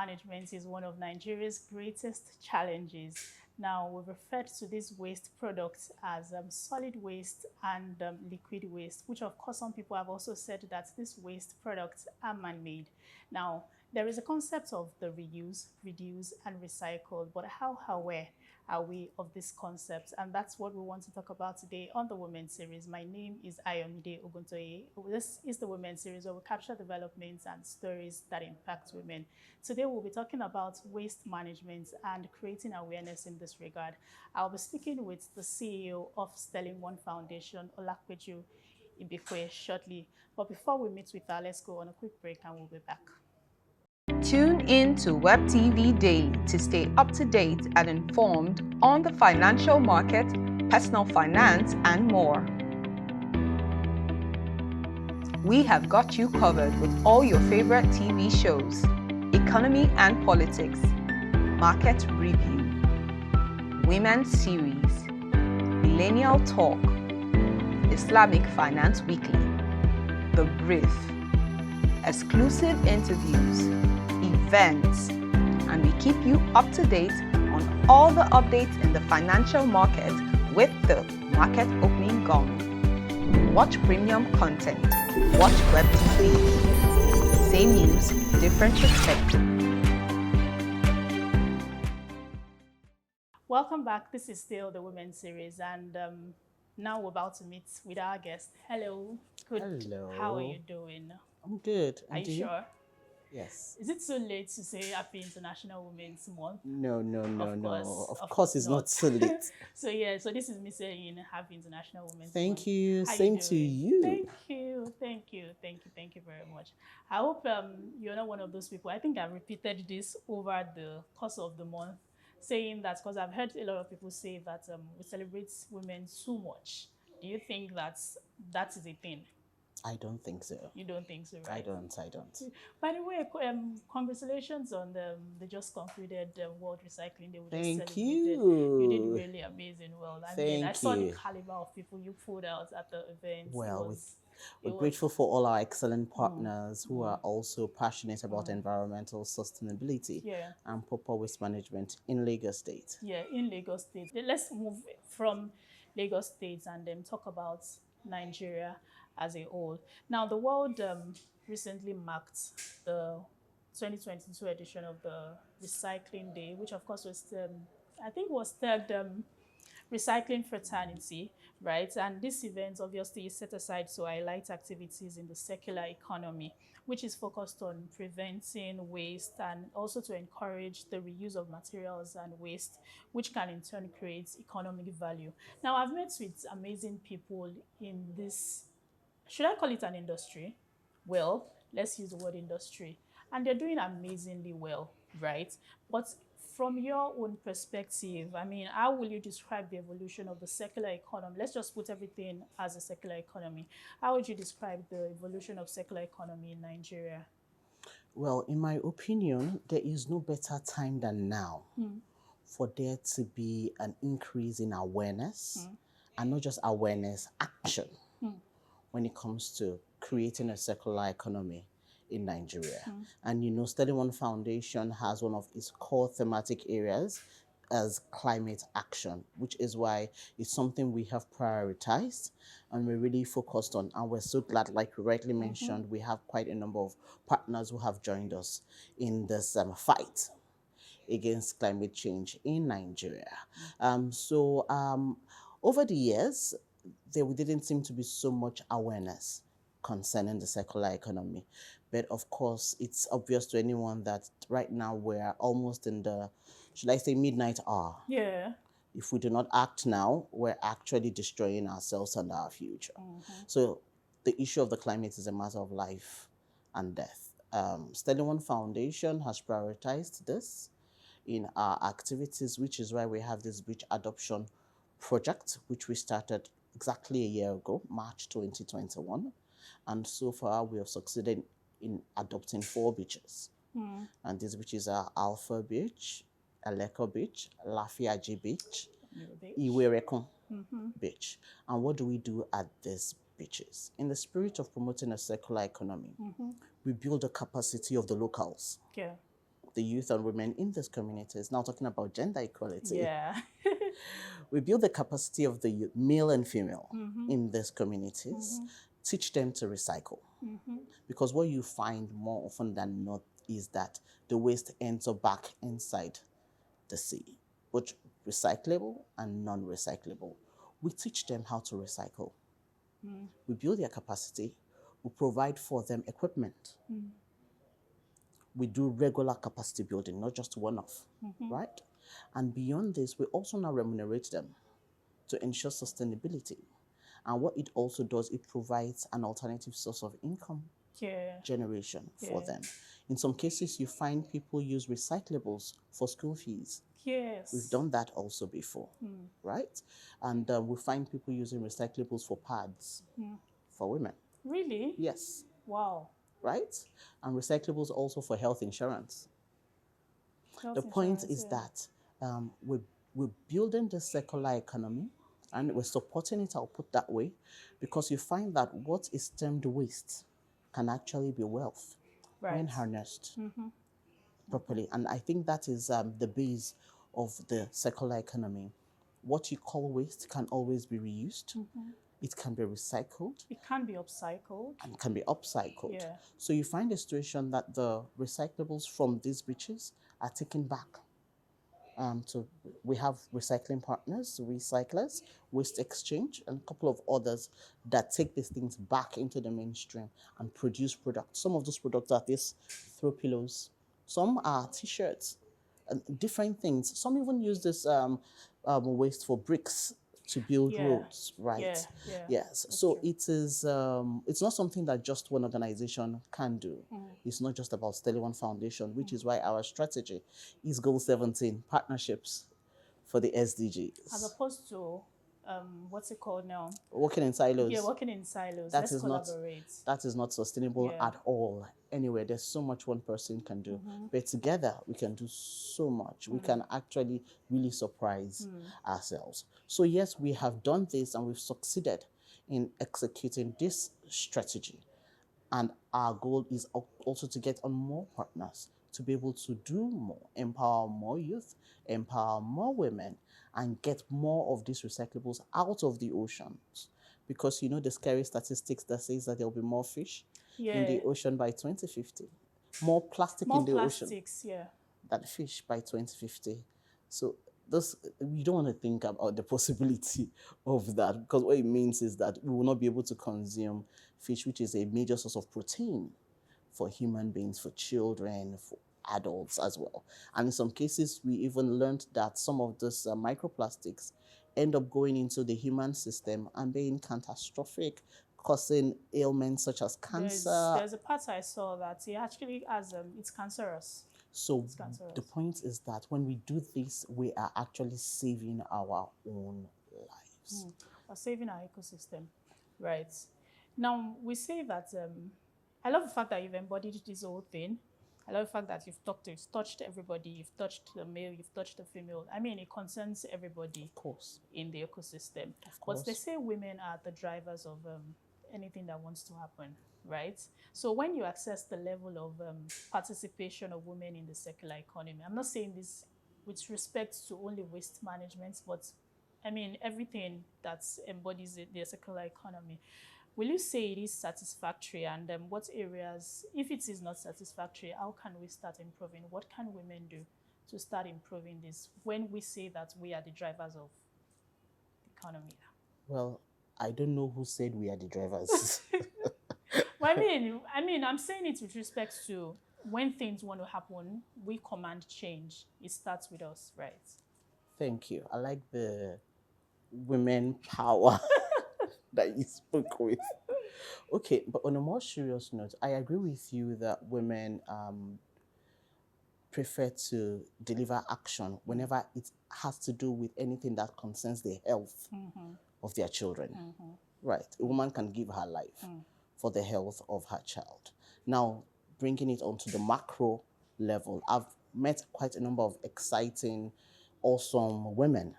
management is one of Nigeria's greatest challenges. Now, we've referred to these waste products as solid waste and liquid waste, which of course some people have also said that these waste products are man-made. Now, there is a concept of the reuse, reduce, and recycle, but how aware are we of this concept? And that's what we want to talk about today on the Women Series. My name is Ayomide Oguntoye. This is the Women Series where we capture developments and stories that impact women. Today we'll be talking about waste management and creating awareness in this regard. I'll be speaking with the CEO of Sterling One Foundation, Olapeju Ibekwe, shortly. But before we meet with her, let's go on a quick break and we'll be back. Tune in to Web TV Daily to stay up to date and informed on the financial market, personal finance, and more. We have got you covered with all your favorite TV shows, economy and politics, market review, women's series, millennial talk, Islamic Finance Weekly, The Brief, exclusive interviews, events, and we keep you up to date on all the updates in the financial market with the market opening gong. Watch premium content. Watch Web TV. Same news, different perspective. Welcome back. This is still the Women Series, and now we're about to meet with our guest. Hello. Good. Hello. How are you doing? I'm good. Are you sure? Yes. Is it too late to say Happy International Women's Month? No. Of course, it's not. not too late. So this is me saying Happy International Women's Month. Thank you. How Same you to doing? you. Thank you very much. I hope you're not one of those people. I think I've repeated this over the course of the month, saying that because I've heard a lot of people say that we celebrate women too much. Do you think that is a thing? I don't think so. You don't think so, right? I don't. By the way, congratulations on the just concluded World Recycling Day. Thank you. You did you. really amazing well. I Thank saw the you. caliber of people you pulled out at the event. Well, we're grateful for all our excellent partners who are Mm. also passionate about environmental sustainability Yeah. and proper waste management in Lagos State. Yeah, in Lagos State. Let's move from Lagos State and then talk about Nigeria as a whole. Now, the world recently marked the 2022 edition of the Recycling Day, which of course was, I think was tagged Recycling Fraternity, right? And this event obviously is set aside to highlight activities in the circular economy, which is focused on preventing waste and also to encourage the reuse of materials and waste, which can in turn create economic value. Now, I've met with amazing people in this, should I call it an industry? Well, let's use the word industry. And they're doing amazingly well, right? But from your own perspective, I mean, how will you describe the evolution of the circular economy? Let's just put everything as a circular economy. How would you describe the evolution of circular economy in Nigeria? Well, in my opinion, there is no better time than now for there to be an increase in awareness, and not just awareness, action when it comes to creating a circular economy in Nigeria. And Sterling One Foundation has one of its core thematic areas as climate action, which is why it's something we have prioritized and we're really focused on. And we're so glad, like you rightly mentioned, we have quite a number of partners who have joined us in this fight against climate change in Nigeria. Over the years, there didn't seem to be so much awareness concerning the circular economy. But of course, it's obvious to anyone that right now we're almost in the, should I say, midnight hour. Yeah. If we do not act now, we're actually destroying ourselves and our future. So the issue of the climate is a matter of life and death. Sterling One Foundation has prioritized this in our activities, which is why we have this beach adoption project, which we started exactly a year ago, March 2021. And so far, we have succeeded in adopting 4 beaches. And these beaches are Alpha Beach, Eleko Beach, Lafiaji Beach, Iwerekun Beach. And what do we do at these beaches? In the spirit of promoting a circular economy, we build the capacity of the locals. Yeah. the youth and women in these communities, now talking about gender equality, Yeah. we build the capacity of the youth, male and female, in these communities, teach them to recycle. Because what you find more often than not is that the waste ends up back inside the sea, both recyclable and non-recyclable. We teach them how to recycle. We build their capacity. We provide for them equipment. We do regular capacity building, not just one-off, right? And beyond this, we also now remunerate them to ensure sustainability. And what it also does, it provides an alternative source of income generation for them. In some cases, you find people use recyclables for school fees. Yes. We've done that also before, right? And we find people using recyclables for pads for women. Really? Yes. Wow. Right? And recyclables also for health insurance. The point is that we're building the circular economy and we're supporting it, I'll put that way, because you find that what is termed waste can actually be wealth when harnessed properly. And I think that is the base of the circular economy. What you call waste can always be reused. It can be recycled. It can be upcycled. And can be upcycled. Yeah. So you find a situation that the recyclables from these beaches are taken back. So we have recycling partners, recyclers, waste exchange, and a couple of others that take these things back into the mainstream and produce products. Some of those products are these throw pillows. Some are t-shirts, and different things. Some even use this waste for bricks to build roads, right? Yes. So it is. It's not something that just one organization can do. It's not just about Sterling One Foundation, which is why our strategy is Goal 17: partnerships for the SDGs. As opposed to what's it called now? Working in silos. Yeah, working in silos. That Let's is collaborate. That is not sustainable at all. Anyway, there's so much one person can do. But together, we can do so much. We can actually really surprise ourselves. So yes, we have done this and we've succeeded in executing this strategy. And our goal is also to get on more partners, to be able to do more, empower more youth, empower more women, and get more of these recyclables out of the oceans. Because you know the scary statistics that says that there'll be more fish in the ocean by 2050. More plastic in the ocean than fish by 2050. So we don't want to think about the possibility of that, because what it means is that we will not be able to consume fish, which is a major source of protein for human beings, for children, for adults as well. And in some cases, we even learned that some of those microplastics end up going into the human system and being catastrophic, causing ailments such as cancer. There's a part I saw that it actually has, it's cancerous. So the point is that when we do this, we are actually saving our own lives. We're saving our ecosystem, right? Now, we say that, I love the fact that you've embodied this whole thing. I love the fact that you've touched everybody, you've touched the male, you've touched the female. I mean, it concerns everybody, of course, in the ecosystem. Of course. But they say women are the drivers of anything that wants to happen, right? So when you assess the level of participation of women in the circular economy, I'm not saying this with respect to only waste management, but I mean everything that embodies the circular economy. Will you say it is satisfactory, and what areas, if it is not satisfactory, how can we start improving? What can women do to start improving this when we say that we are the drivers of the economy? Well, I don't know who said we are the drivers. Well, I mean, I'm saying it with respect to when things want to happen, we command change. It starts with us, right? Thank you. I like the women power that you spoke with. Okay, but on a more serious note, I agree with you that women prefer to deliver action whenever it has to do with anything that concerns the health of their children. Right. A woman can give her life for the health of her child. Now, bringing it onto the macro level, I've met quite a number of exciting, awesome women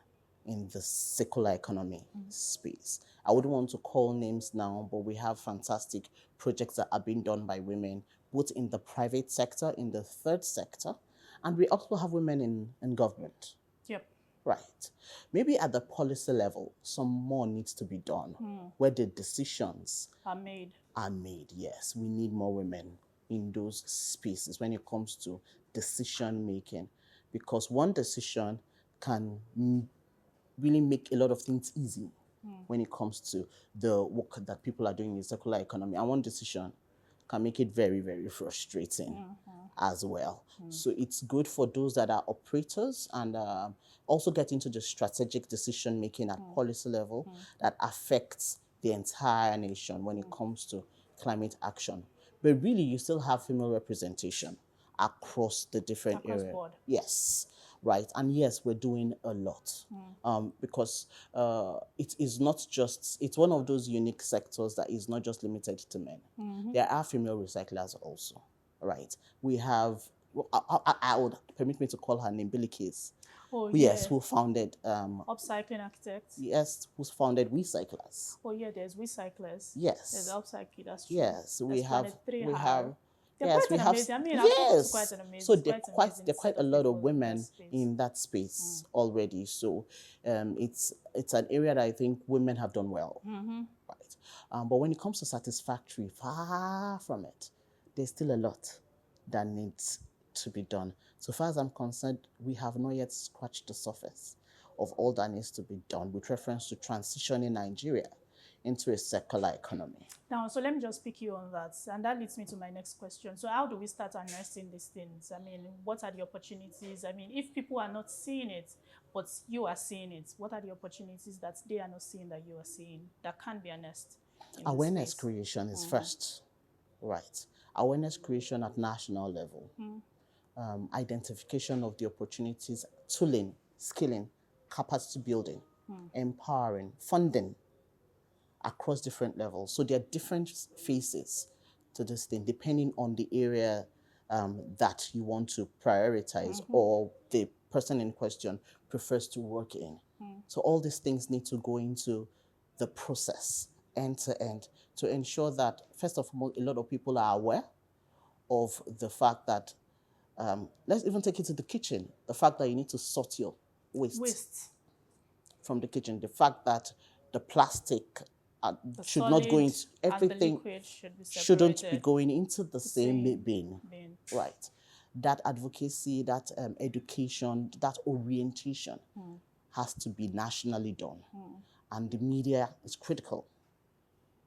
in the circular economy space. I wouldn't want to call names now, but we have fantastic projects that are being done by women, both in the private sector, in the third sector, And we also have women in government. Yep. Right. Maybe at the policy level, some more needs to be done where the decisions Are made. are made. Yes, we need more women in those spaces when it comes to decision making, because one decision can really make a lot of things easy when it comes to the work that people are doing in circular economy. And one decision can make it very, very frustrating as well. So it's good for those that are operators and also get into the strategic decision making at policy level that affects the entire nation when it comes to climate action. But really, you still have female representation across the different Across areas. board. Yes, right. And yes, we're doing a lot because it is not just, it's one of those unique sectors that is not just limited to men. There are female recyclers also, right? We have, well, I would permit me to call her name Billy Case. Oh, Yes, yeah. who founded Upcycling architects. yes, who's founded Recyclers. Oh, yeah, there's recyclers. Yes. There's upcycling, that's true. Yes, we There's have Planet 3 we Har. have They're yes, quite we an have amazing. I mean, I've spoken to yes. quite an amazing. So there quite an quite amazing there are quite set a lot of people in that women space. in that space already. So it's an area that I think women have done well. Right. But when it comes to satisfactory, far from it. There's still a lot that needs to be done. So far as I'm concerned, we have not yet scratched the surface of all that needs to be done with reference to transitioning Nigeria into a circular economy. Now, so let me just pick you on that. And that leads me to my next question. So how do we start unearthing these things? I mean, what are the opportunities? I mean, if people are not seeing it, but you are seeing it, what are the opportunities that they are not seeing that you are seeing that can be unearthed? Awareness creation is first, right? Awareness creation at national level. Identification of the opportunities, tooling, skilling, capacity building, empowering, funding across different levels. So there are different phases to this thing depending on the area that you want to prioritize or the person in question prefers to work in. So all these things need to go into the process end to end to ensure that, first of all, a lot of people are aware of the fact that, let's even take it to the kitchen, the fact that you need to sort your waste from the kitchen, the fact that the plastic should not go into everything, shouldn't be going into the same bin. Right. That advocacy, that education, that orientation has to be nationally done. And the media is critical.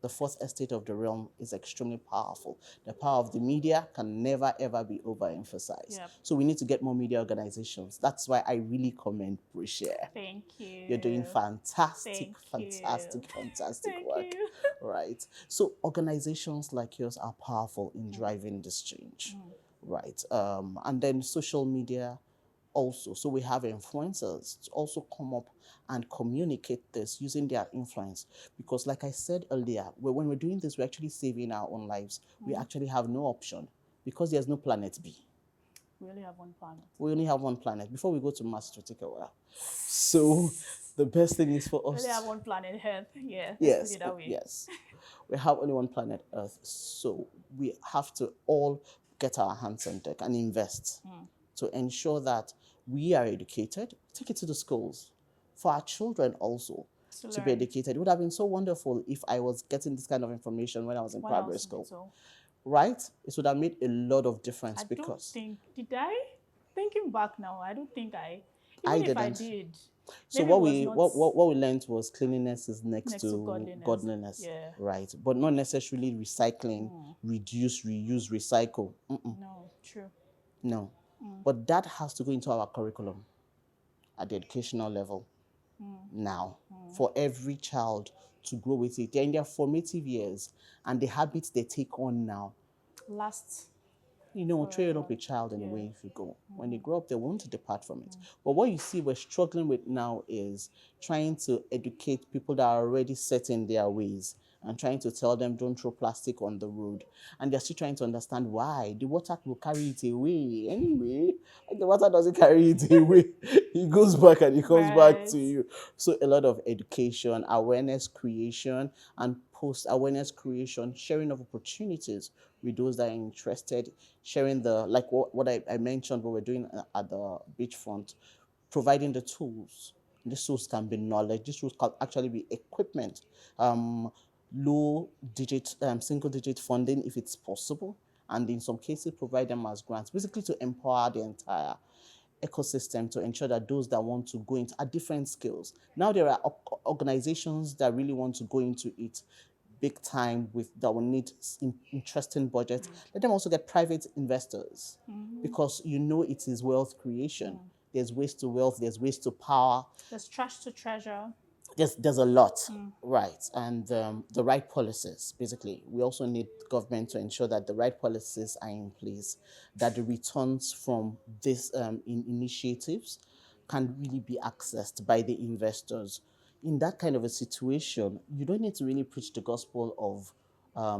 The fourth estate of the realm is extremely powerful. The power of the media can never, ever be overemphasized. Yep. So we need to get more media organizations. That's why I really commend Brishare. Thank you. You're doing fantastic work. Thank you. Right. So organizations like yours are powerful in driving this change. Right. And then social media also. So we have influencers to also come up and communicate this using their influence. Because like I said earlier, when we're doing this, we're actually saving our own lives. We actually have no option because there's no planet B. We only have one planet. We only have one planet. Before we go to Mars, it will take a while. So the best thing is for us. We only have one planet, Earth. Yeah. Yes. That way. Yes. We have only one planet, Earth. So we have to all get our hands on deck and invest to ensure that we are educated. Take it to the schools. For our children also to be educated. It would have been so wonderful if I was getting this kind of information when I was in primary school. Right? It would have made a lot of difference because... Did I? Thinking back now, I don't think I didn't. If I did. So what we learned was cleanliness is next to godliness. Yeah. Right? But not necessarily recycling, reduce, reuse, recycle. No, true. No. But that has to go into our curriculum at the educational level now for every child to grow with it. They're in their formative years and the habits they take on now train up a child in a way if you go. When they grow up, they won't depart from it. But what you see we're struggling with now is trying to educate people that are already set in their ways and trying to tell them don't throw plastic on the road. And they're still trying to understand why. The water will carry it away. Anyway, the water doesn't carry it away. It goes back and it comes back to you. So a lot of education, awareness creation, and post-awareness creation, sharing of opportunities with those that are interested, sharing the, like what I mentioned, what we're doing at the beachfront, providing the tools. These tools can be knowledge. These tools can actually be equipment, um, single digit funding if it's possible, and in some cases provide them as grants, basically to empower the entire ecosystem to ensure that those that want to go into at different skills. Now there are organizations that really want to go into it big time with that will need interesting budgets. Let them also get private investors because you know it is wealth creation. There's ways to wealth, there's ways to power, There's trash to treasure. there's a lot, right? And the right policies, basically. We also need government to ensure that the right policies are in place, that the returns from these initiatives can really be accessed by the investors. In that kind of a situation, you don't need to really preach the gospel of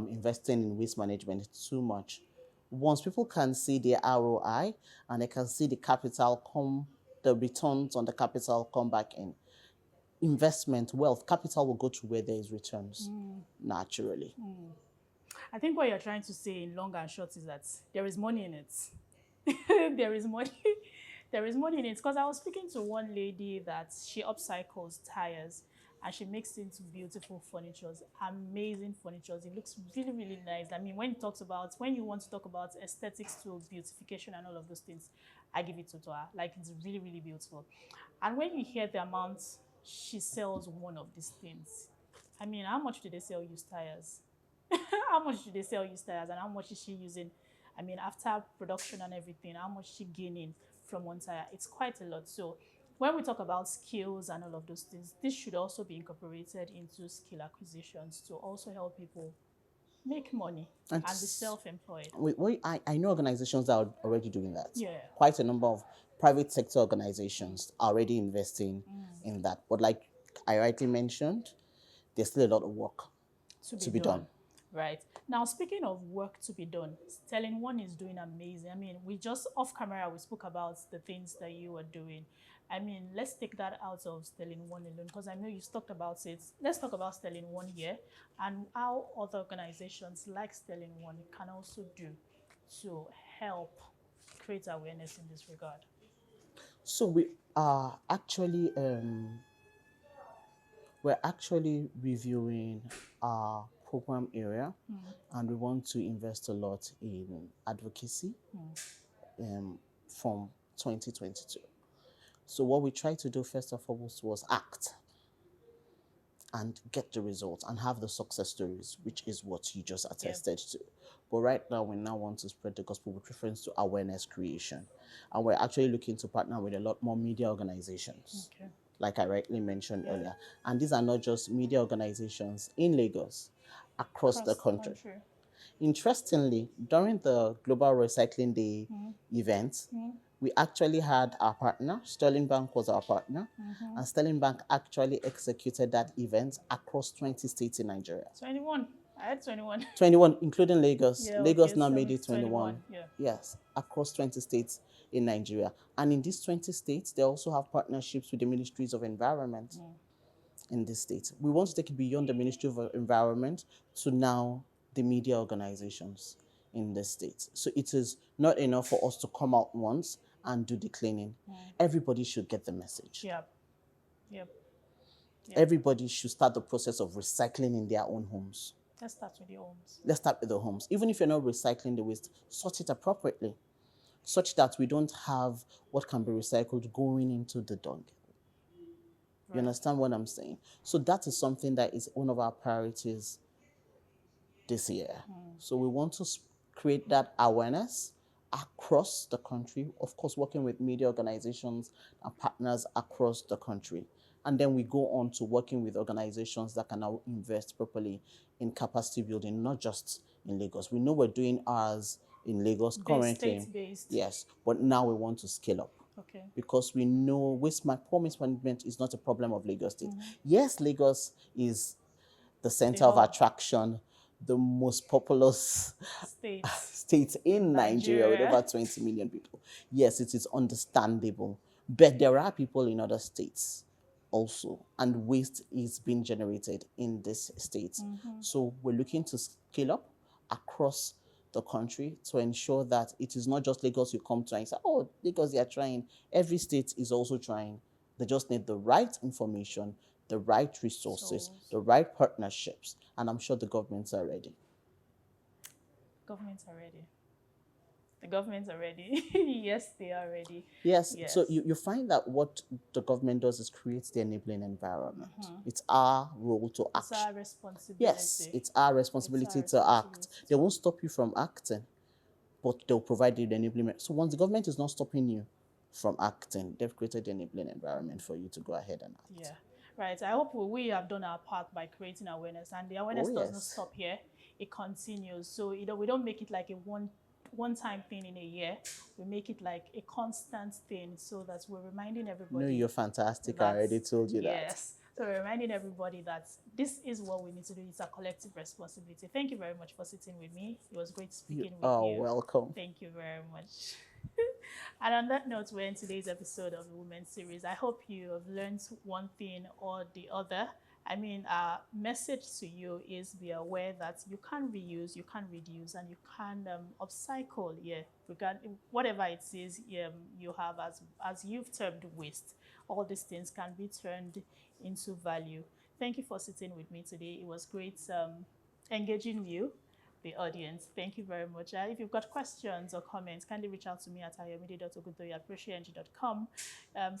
investing in waste management too much. Once people can see the ROI and they can see the capital come, the returns on the capital come back in, investment, wealth, capital will go to where there is returns naturally. I think what you're trying to say in long and short is that there is money in it. There is money. There is money in it. Because I was speaking to one lady that she upcycles tires and she makes it into beautiful furnitures, amazing furnitures. It looks really, really nice. I mean, when you want to talk about aesthetics to beautification and all of those things, I give it to her. Like, it's really, really beautiful. And when you hear the amount she sells one of these things, I mean, how much do they sell used tires? How much do they sell used tires and how much is she using? I mean, after production and everything, how much is she gaining from one tire? It's quite a lot. So when we talk about skills and all of those things, this should also be incorporated into skill acquisitions to also help people make money and be self-employed. I know organizations that are already doing that. Yeah. Quite a number of private sector organizations are already investing in that. But like I rightly mentioned, there's still a lot of work to be done. Right. Now, speaking of work to be done, Sterling One is doing amazing. I mean, we just off camera, we spoke about the things that you are doing. I mean, let's take that out of Sterling One alone because I know you talked about it. Let's talk about Sterling One here and how other organizations like Sterling One can also do to help create awareness in this regard. So we are actually we're actually reviewing our program area and we want to invest a lot in advocacy from 2022. So what we tried to do first and foremost was act and get the results and have the success stories, which is what you just attested to. But right now, we now want to spread the gospel with reference to awareness creation. And we're actually looking to partner with a lot more media organizations, like I rightly mentioned earlier. And these are not just media organizations in Lagos, across the country. Interestingly, during the Global Recycling Day event, we actually had our partner, Sterling Bank was our partner, and Sterling Bank actually executed that event across 20 states in Nigeria. 21. I had 21. 21, including Lagos. Yeah, Lagos okay, now so made it 21. Yeah. Yes, across 20 states in Nigeria. And in these 20 states, they also have partnerships with the Ministries of Environment in this state. We want to take it beyond the Ministry of Environment to now the media organizations in the state. So it is not enough for us to come out once and do the cleaning. Everybody should get the message. Yep. Everybody should start the process of recycling in their own homes. Let's start with the homes. Let's start with the homes. Even if you're not recycling the waste, sort it appropriately, such that we don't have what can be recycled going into the dung. You understand what I'm saying? So that is something that is one of our priorities this year. So we want to create that awareness across the country, of course, working with media organizations and partners across the country. And then we go on to working with organizations that can now invest properly in capacity building, not just in Lagos. We know we're doing ours in Lagos currently. State-based. Yes, but now we want to scale up. Okay. Because we know poor management is not a problem of Lagos State. Yes, Lagos is the center of attraction, the most populous state in Nigeria with over 20 million people. Yes, it is understandable. But there are people in other states also, and waste is being generated in this state. So we're looking to scale up across the country to ensure that it is not just Lagos you come to and say, oh, Lagos, they are trying. Every state is also trying. They just need the right information, the right resources, the right partnerships, and I'm sure the governments are ready. Governments are ready. The governments are ready. Yes, they are ready. Yes. So you find that what the government does is create the enabling environment. It's our role to act. It's our responsibility. Yes, it's our responsibility to act. They won't stop you from acting, but they'll provide the enablement. So once the government is not stopping you from acting, they've created the enabling environment for you to go ahead and act. Yeah, right. I hope we have done our part by creating awareness, and the awareness does not stop here. It continues. So we don't make it like a one-time thing in a year. We make it like a constant thing, so that we're reminding everybody. No, you're fantastic. I already told you that. Yes. So we're reminding everybody that this is what we need to do. It's a collective responsibility. Thank you very much for sitting with me. It was great speaking with you. Oh, welcome. Thank you very much. And on that note, we're in today's episode of the Women's Series. I hope you have learned one thing or the other. I mean, our message to you is be aware that you can reuse, you can reduce, and you can upcycle, whatever it is you have as you've termed waste. All these things can be turned into value. Thank you for sitting with me today. It was great engaging you, the audience. Thank you very much. If you've got questions or comments, kindly reach out to me at ayomide.oguntoye@appreciating.com.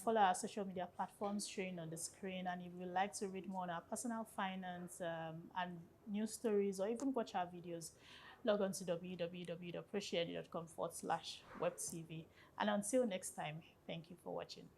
Follow our social media platforms showing on the screen. And if you'd like to read more on our personal finance and news stories, or even watch our videos, log on to www.appreciating.com/webtv. And until next time, thank you for watching.